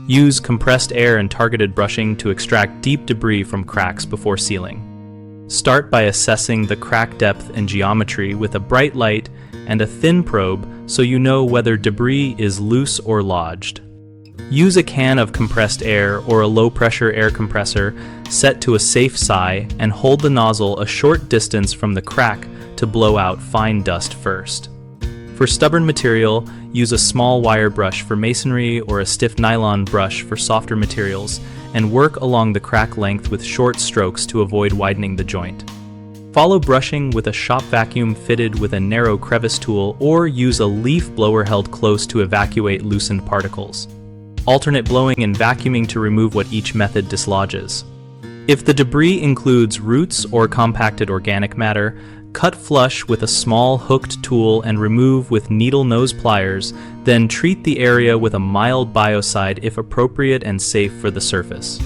Use compressed air and targeted brushing to extract deep debris from cracks before sealing. Start by assessing the crack depth and geometry with a bright light and a thin probe so you know whether debris is loose or lodged. Use a can of compressed air or a low-pressure air compressor set to a safe sigh and hold the nozzle a short distance from the crack to blow out fine dust first. For stubborn material, use a small wire brush for masonry or a stiff nylon brush for softer materials, and work along the crack length with short strokes to avoid widening the joint. Follow brushing with a shop vacuum fitted with a narrow crevice tool, or use a leaf blower held close to evacuate loosened particles. Alternate blowing and vacuuming to remove what each method dislodges. If the debris includes roots or compacted organic matter, cut flush with a small hooked tool and remove with needle nose pliers, then treat the area with a mild biocide if appropriate and safe for the surface.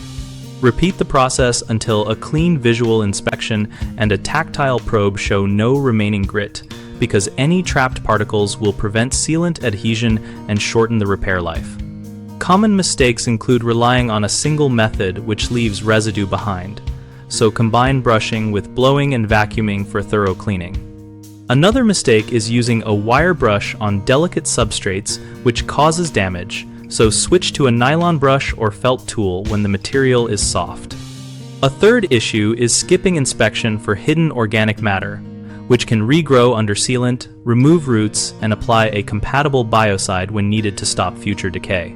Repeat the process until a clean visual inspection and a tactile probe show no remaining grit, because any trapped particles will prevent sealant adhesion and shorten the repair life. Common mistakes include relying on a single method which leaves residue behind, so combine brushing with blowing and vacuuming for thorough cleaning. Another mistake is using a wire brush on delicate substrates, which causes damage, so switch to a nylon brush or felt tool when the material is soft. A third issue is skipping inspection for hidden organic matter, which can regrow under sealant, remove roots, and apply a compatible biocide when needed to stop future decay.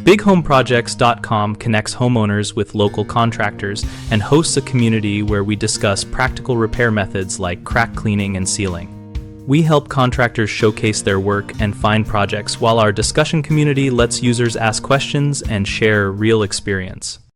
BigHomeProjects.com connects homeowners with local contractors and hosts a community where we discuss practical repair methods like crack cleaning and sealing. We help contractors showcase their work and find projects, while our discussion community lets users ask questions and share real experience.